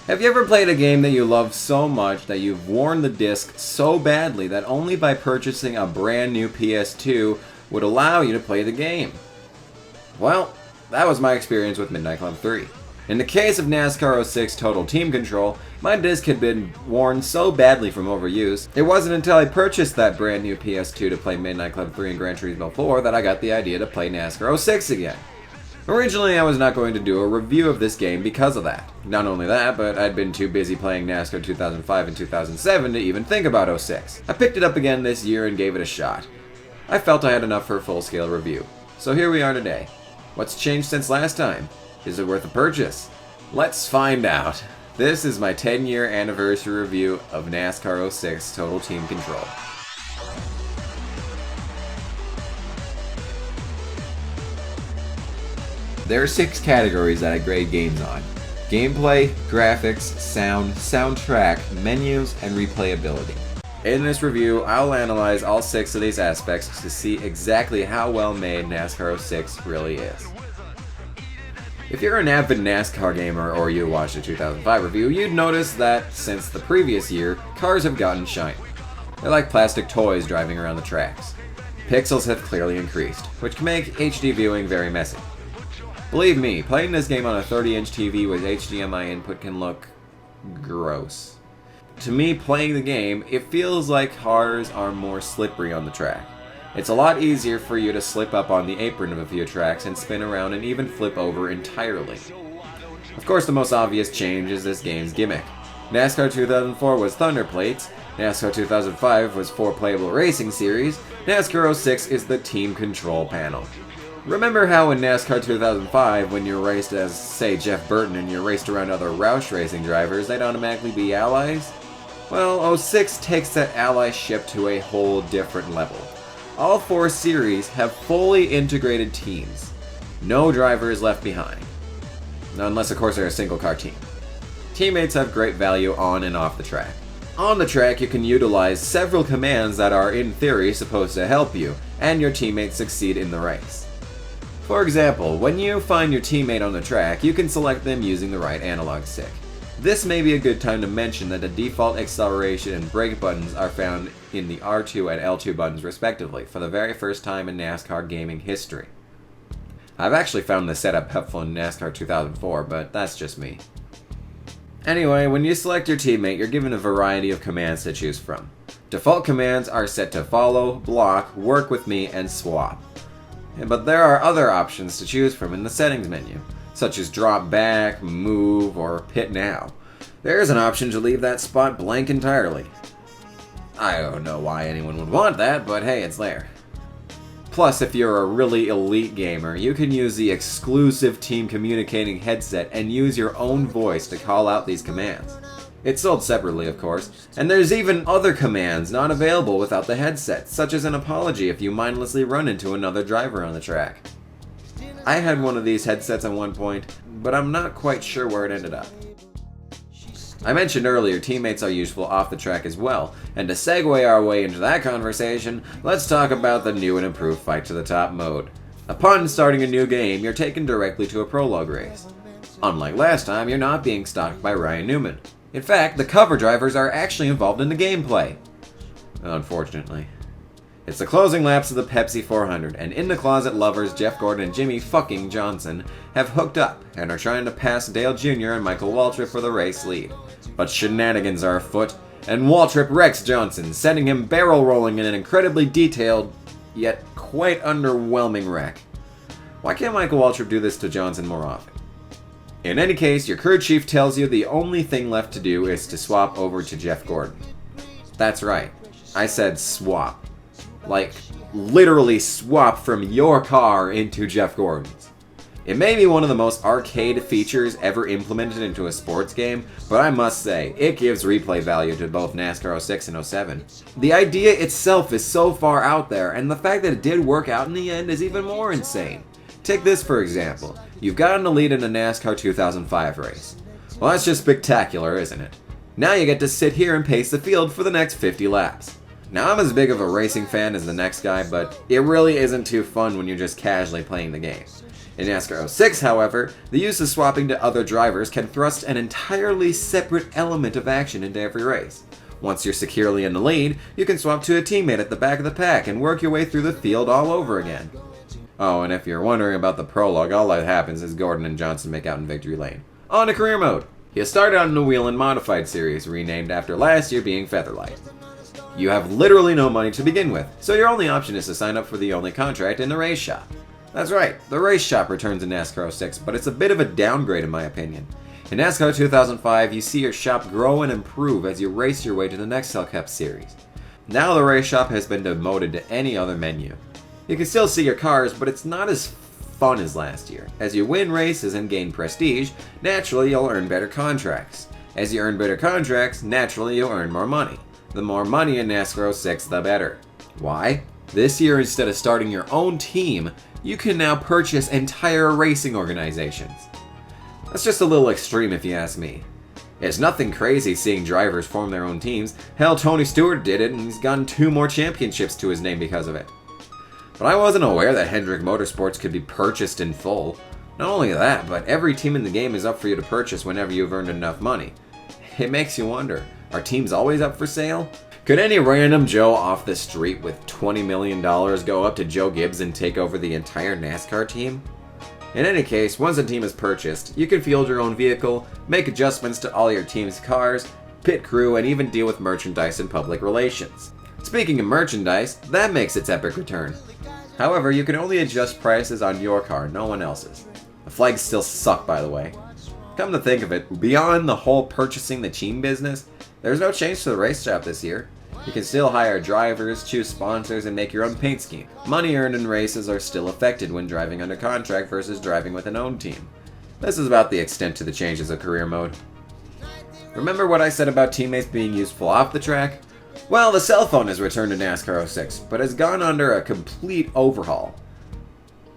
Have you ever played a game that you love so much that you've worn the disc so badly that only by purchasing a brand new PS2 would allow you to play the game? Well, that was my experience with Midnight Club 3. In the case of NASCAR 06 Total Team Control, my disc had been worn so badly from overuse, it wasn't until I purchased that brand new PS2 to play Midnight Club 3 and Gran Turismo 4 that I got the idea to play NASCAR 06 again. Originally, I was not going to do a review of this game because of that. Not only that, but I'd been too busy playing NASCAR 2005 and 2007 to even think about 06. I picked it up again this year and gave it a shot. I felt I had enough for a full-scale review. So here we are today. What's changed since last time? Is it worth a purchase? Let's find out. This is my 10-year anniversary review of NASCAR 06 Total Team Control. There are 6 categories that I grade games on: gameplay, graphics, sound, soundtrack, menus, and replayability. In this review, I'll analyze all 6 of these aspects to see exactly how well made NASCAR 06 really is. If you're an avid NASCAR gamer or you watched the 2005 review, you'd notice that since the previous year, cars have gotten shiny. They're like plastic toys driving around the tracks. Pixels have clearly increased, which can make HD viewing very messy. Believe me, playing this game on a 30-inch TV with HDMI input can look gross. To me, playing the game, it feels like cars are more slippery on the track. It's a lot easier for you to slip up on the apron of a few tracks and spin around and even flip over entirely. Of course, the most obvious change is this game's gimmick. NASCAR 2004 was Thunder Plates, NASCAR 2005 was 4 playable racing series, NASCAR 06 is the Team Control panel. Remember how in NASCAR 2005, when you raced as, say, Jeff Burton and you raced around other Roush racing drivers, they'd automatically be allies? Well, 06 takes that allyship to a whole different level. All 4 series have fully integrated teams. No driver is left behind. Unless, of course, they're a single-car team. Teammates have great value on and off the track. On the track, you can utilize several commands that are, in theory, supposed to help you, and your teammates succeed in the race. For example, when you find your teammate on the track, you can select them using the right analog stick. This may be a good time to mention that the default acceleration and brake buttons are found in the R2 and L2 buttons respectively, for the very first time in NASCAR gaming history. I've actually found this setup helpful in NASCAR 2004, but that's just me. Anyway, when you select your teammate, you're given a variety of commands to choose from. Default commands are set to follow, block, work with me, and swap. But there are other options to choose from in the settings menu, such as drop back, move, or pit now. There is an option to leave that spot blank entirely. I don't know why anyone would want that, but hey, it's there. Plus, if you're a really elite gamer, you can use the exclusive team communicating headset and use your own voice to call out these commands. It's sold separately, of course, and there's even other commands not available without the headset, such as an apology if you mindlessly run into another driver on the track. I had one of these headsets at one point, but I'm not quite sure where it ended up. I mentioned earlier teammates are useful off the track as well, and to segue our way into that conversation, let's talk about the new and improved Fight to the Top mode. Upon starting a new game, you're taken directly to a prologue race. Unlike last time, you're not being stalked by Ryan Newman. In fact, the cover drivers are actually involved in the gameplay. Unfortunately. It's the closing laps of the Pepsi 400, and in the closet lovers Jeff Gordon and Jimmy fucking Johnson have hooked up and are trying to pass Dale Jr. and Michael Waltrip for the race lead. But shenanigans are afoot, and Waltrip wrecks Johnson, sending him barrel rolling in an incredibly detailed, yet quite underwhelming wreck. Why can't Michael Waltrip do this to Johnson more often? In any case, your crew chief tells you the only thing left to do is to swap over to Jeff Gordon. That's right, I said swap. Like, literally swap from your car into Jeff Gordon's. It may be one of the most arcade features ever implemented into a sports game, but I must say, it gives replay value to both NASCAR 06 and 07. The idea itself is so far out there, and the fact that it did work out in the end is even more insane. Take this for example. You've gotten a lead in a NASCAR 2005 race. Well, that's just spectacular, isn't it? Now you get to sit here and pace the field for the next 50 laps. Now, I'm as big of a racing fan as the next guy, but it really isn't too fun when you're just casually playing the game. In NASCAR 06, however, the use of swapping to other drivers can thrust an entirely separate element of action into every race. Once you're securely in the lead, you can swap to a teammate at the back of the pack and work your way through the field all over again. Oh, and if you're wondering about the prologue, all that happens is Gordon and Johnson make out in victory lane. On to career mode! You start out in the Wheel and Modified series, renamed after last year being Featherlight. You have literally no money to begin with, so your only option is to sign up for the only contract in the race shop. That's right, the race shop returns in NASCAR 06, but it's a bit of a downgrade in my opinion. In NASCAR 2005, you see your shop grow and improve as you race your way to the Nexus Cup series. Now the race shop has been demoted to any other menu. You can still see your cars, but it's not as fun as last year. As you win races and gain prestige, naturally you'll earn better contracts. As you earn better contracts, naturally you'll earn more money. The more money in NASCAR 06, the better. Why? This year, instead of starting your own team, you can now purchase entire racing organizations. That's just a little extreme if you ask me. It's nothing crazy seeing drivers form their own teams. Hell, Tony Stewart did it and he's gotten 2 more championships to his name because of it. But I wasn't aware that Hendrick Motorsports could be purchased in full. Not only that, but every team in the game is up for you to purchase whenever you've earned enough money. It makes you wonder, are teams always up for sale? Could any random Joe off the street with $20 million go up to Joe Gibbs and take over the entire NASCAR team? In any case, once a team is purchased, you can field your own vehicle, make adjustments to all your team's cars, pit crew, and even deal with merchandise and public relations. Speaking of merchandise, that makes its epic return. However, you can only adjust prices on your car, no one else's. The flags still suck, by the way. Come to think of it, beyond the whole purchasing the team business, there's no change to the race shop this year. You can still hire drivers, choose sponsors, and make your own paint scheme. Money earned in races are still affected when driving under contract versus driving with an owned team. This is about the extent to the changes of career mode. Remember what I said about teammates being useful off the track? Well, the cell phone has returned to NASCAR 06, but has gone under a complete overhaul.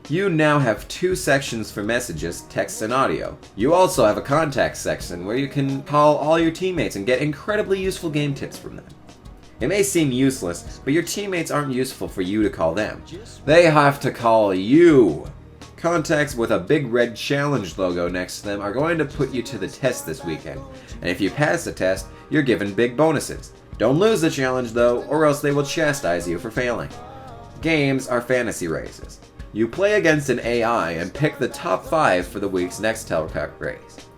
You now have 2 sections for messages, text, and audio. You also have a contact section where you can call all your teammates and get incredibly useful game tips from them. It may seem useless, but your teammates aren't useful for you to call them. They have to call you. Contacts with a big red challenge logo next to them are going to put you to the test this weekend, and if you pass the test, you're given big bonuses. Don't lose the challenge though, or else they will chastise you for failing. Games are fantasy races. You play against an AI and pick the top 5 for the week's next Cup race.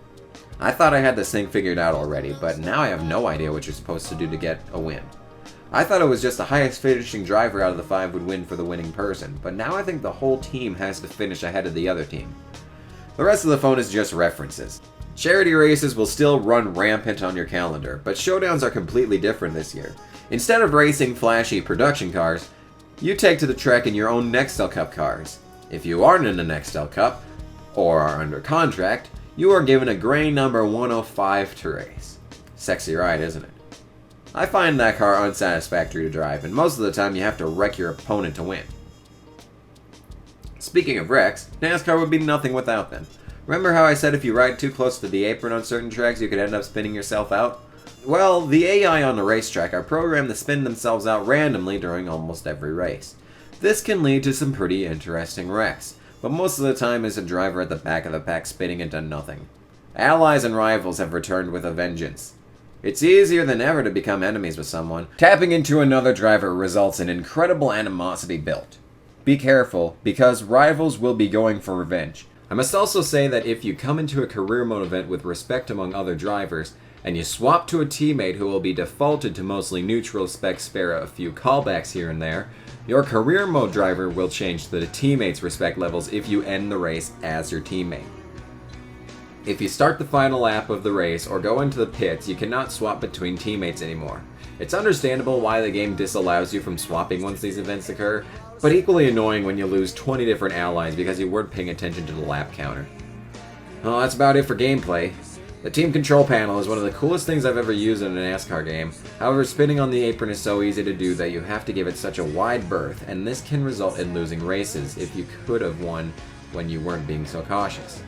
I thought I had this thing figured out already, but now I have no idea what you're supposed to do to get a win. I thought it was just the highest finishing driver out of the 5 would win for the winning person, but now I think the whole team has to finish ahead of the other team. The rest of the phone is just references. Charity races will still run rampant on your calendar, but showdowns are completely different this year. Instead of racing flashy production cars, you take to the track in your own Nextel Cup cars. If you aren't in the Nextel Cup, or are under contract, you are given a gray number 105 to race. Sexy ride, isn't it? I find that car unsatisfactory to drive, and most of the time you have to wreck your opponent to win. Speaking of wrecks, NASCAR would be nothing without them. Remember how I said if you ride too close to the apron on certain tracks you could end up spinning yourself out? Well, the AI on the racetrack are programmed to spin themselves out randomly during almost every race. This can lead to some pretty interesting wrecks, but most of the time is a driver at the back of the pack spinning into nothing. Allies and rivals have returned with a vengeance. It's easier than ever to become enemies with someone. Tapping into another driver results in incredible animosity built. Be careful, because rivals will be going for revenge. I must also say that if you come into a career mode event with respect among other drivers, and you swap to a teammate who will be defaulted to mostly neutral spec spare a few callbacks here and there, your career mode driver will change the teammate's respect levels if you end the race as your teammate. If you start the final lap of the race or go into the pits, you cannot swap between teammates anymore. It's understandable why the game disallows you from swapping once these events occur, but equally annoying when you lose 20 different allies because you weren't paying attention to the lap counter. Well, that's about it for gameplay. The team control panel is one of the coolest things I've ever used in a NASCAR game. However, spinning on the apron is so easy to do that you have to give it such a wide berth, and this can result in losing races if you could have won when you weren't being so cautious.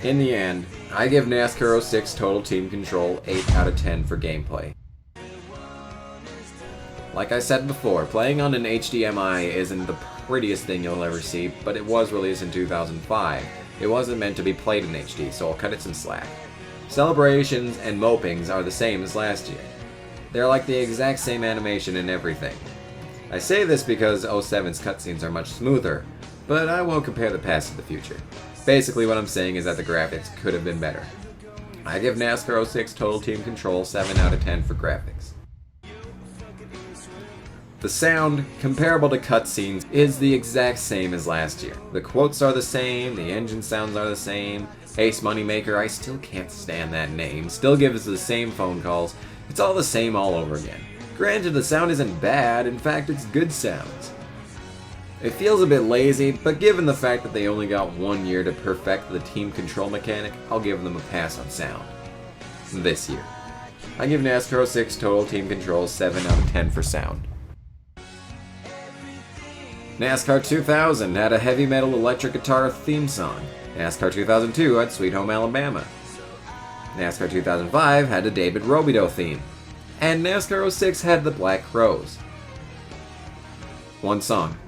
In the end, I give NASCAR 06 Total Team Control 8 out of 10 for gameplay. Like I said before, playing on an HDMI isn't the prettiest thing you'll ever see, but it was released in 2005. It wasn't meant to be played in HD, so I'll cut it some slack. Celebrations and mopings are the same as last year. They're like the exact same animation and everything. I say this because 07's cutscenes are much smoother, but I won't compare the past to the future. Basically what I'm saying is that the graphics could have been better. I give Nascar 06 Total Team Control 7 out of 10 for graphics. The sound, comparable to cutscenes, is the exact same as last year. The quotes are the same, the engine sounds are the same. Ace Moneymaker, I still can't stand that name, still gives the same phone calls. It's all the same all over again. Granted, the sound isn't bad, in fact it's good sounds. It feels a bit lazy, but given the fact that they only got 1 year to perfect the team control mechanic, I'll give them a pass on sound. This year. I give NASCAR 06 Total Team Control 7 out of 10 for sound. NASCAR 2000 had a heavy metal electric guitar theme song. NASCAR 2002 had Sweet Home Alabama. NASCAR 2005 had a David Robideau theme. And NASCAR 06 had the Black Crows. One song.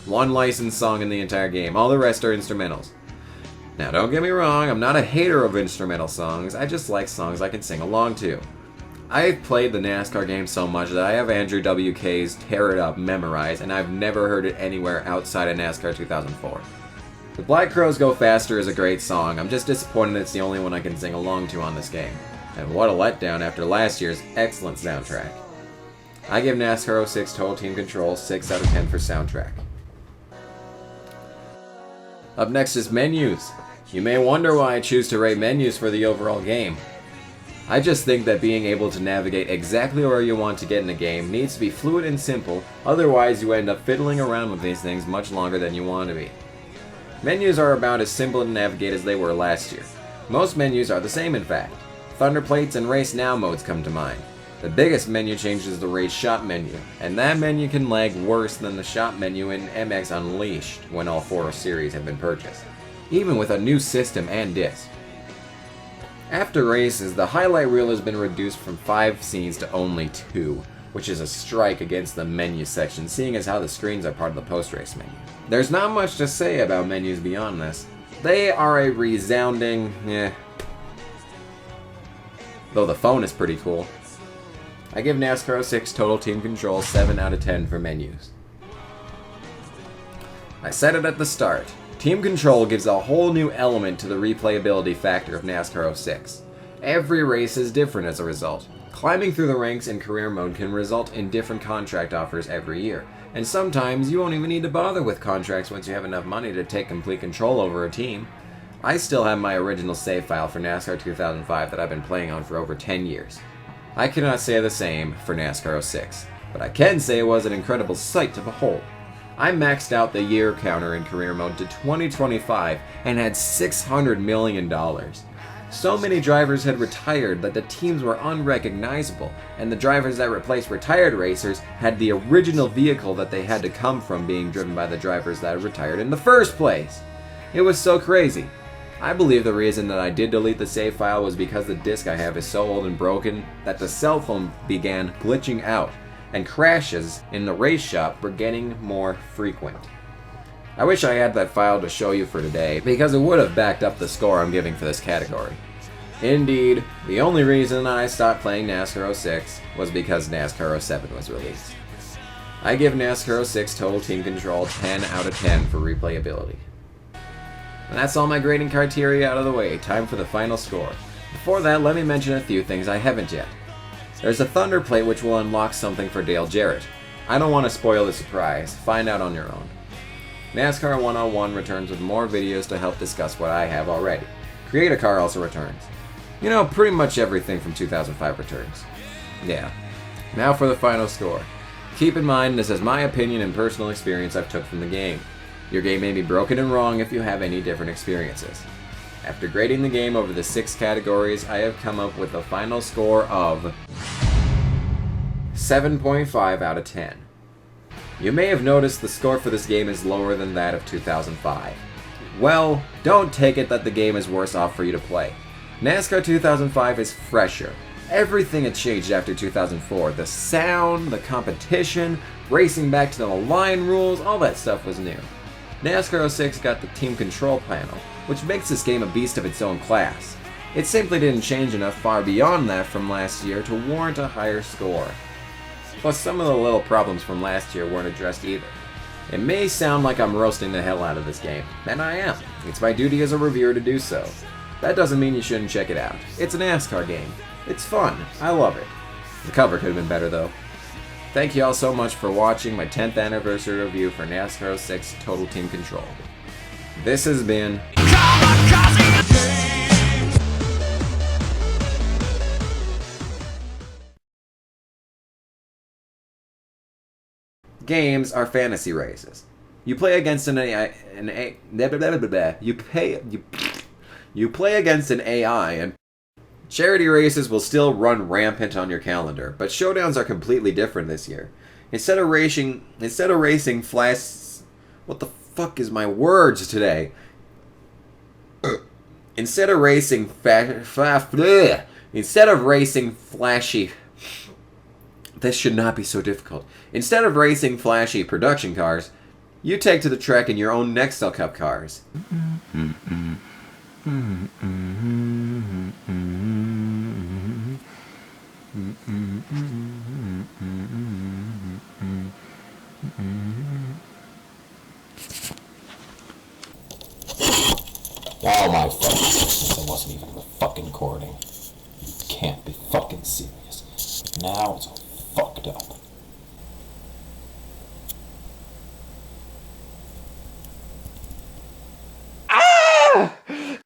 One licensed song in the entire game. All the rest are instrumentals. Now don't get me wrong, I'm not a hater of instrumental songs, I just like songs I can sing along to. I've played the NASCAR game so much that I have Andrew WK's Tear It Up memorized, and I've never heard it anywhere outside of NASCAR 2004. The Black Crows Go Faster is a great song, I'm just disappointed it's the only one I can sing along to on this game. And what a letdown after last year's excellent soundtrack. I give NASCAR 06 Total Team Control 6 out of 10 for soundtrack. Up next is menus. You may wonder why I choose to rate menus for the overall game. I just think that being able to navigate exactly where you want to get in a game needs to be fluid and simple, otherwise you end up fiddling around with these things much longer than you want to be. Menus are about as simple to navigate as they were last year. Most menus are the same in fact. Thunder Plates and Race Now modes come to mind. The biggest menu change is the Race Shop menu, and that menu can lag worse than the shop menu in MX Unleashed when all 4 series have been purchased, even with a new system and disc. After races, the highlight reel has been reduced from 5 scenes to only 2, which is a strike against the menu section, seeing as how the screens are part of the post-race menu. There's not much to say about menus beyond this. They are a resounding though the phone is pretty cool. I give NASCAR 06 Total Team Control 7 out of 10 for menus. I said it at the start. Team Control gives a whole new element to the replayability factor of NASCAR 06. Every race is different as a result. Climbing through the ranks in career mode can result in different contract offers every year, and sometimes you won't even need to bother with contracts once you have enough money to take complete control over a team. I still have my original save file for NASCAR 2005 that I've been playing on for over 10 years. I cannot say the same for NASCAR 06, but I can say it was an incredible sight to behold. I maxed out the year counter in career mode to 2025 and had $600 million. So many drivers had retired that the teams were unrecognizable, and the drivers that replaced retired racers had the original vehicle that they had to come from being driven by the drivers that had retired in the first place. It was so crazy. I believe the reason that I did delete the save file was because the disc I have is so old and broken that the cell phone began glitching out, and crashes in the race shop were getting more frequent. I wish I had that file to show you for today, because it would have backed up the score I'm giving for this category. Indeed, the only reason I stopped playing NASCAR 06 was because NASCAR 07 was released. I give NASCAR 06 Total Team Control 10 out of 10 for replayability. And that's all my grading criteria out of the way, time for the final score. Before that, let me mention a few things I haven't yet. There's a Thunder Plate which will unlock something for Dale Jarrett. I don't want to spoil the surprise, find out on your own. NASCAR 101 returns with more videos to help discuss what I have already. Create a Car also returns. You know, pretty much everything from 2005 returns. Yeah. Now for the final score. Keep in mind this is my opinion and personal experience I've took from the game. Your game may be broken and wrong if you have any different experiences. After grading the game over the 6 categories, I have come up with a final score of 7.5 out of 10. You may have noticed the score for this game is lower than that of 2005. Well, don't take it that the game is worse off for you to play. NASCAR 2005 is fresher, Everything had changed after 2004. The sound, the competition, racing back to the line rules, all that stuff was new. NASCAR 06 got the team control panel, which makes this game a beast of its own class. It simply didn't change enough far beyond that from last year to warrant a higher score. Plus, some of the little problems from last year weren't addressed either. It may sound like I'm roasting the hell out of this game, and I am. It's my duty as a reviewer to do so. That doesn't mean you shouldn't check it out. It's a NASCAR game. It's fun. I love it. The cover could have been better though. Thank you all so much for watching my 10th anniversary review for NASCAR 06 Total Team Control. This has been... Games are fantasy races. You play against you play against an AI, and charity races will still run rampant on your calendar, but showdowns are completely different this year. Instead of racing flash... What the fuck is my words today? Instead of racing flashy... This should not be so difficult. Instead of racing flashy production cars, you take to the track in your own Nexus Cup cars. Oh my fucking goodness, it wasn't even a fucking recording. You can't be fucking serious. Now it's all fucked up.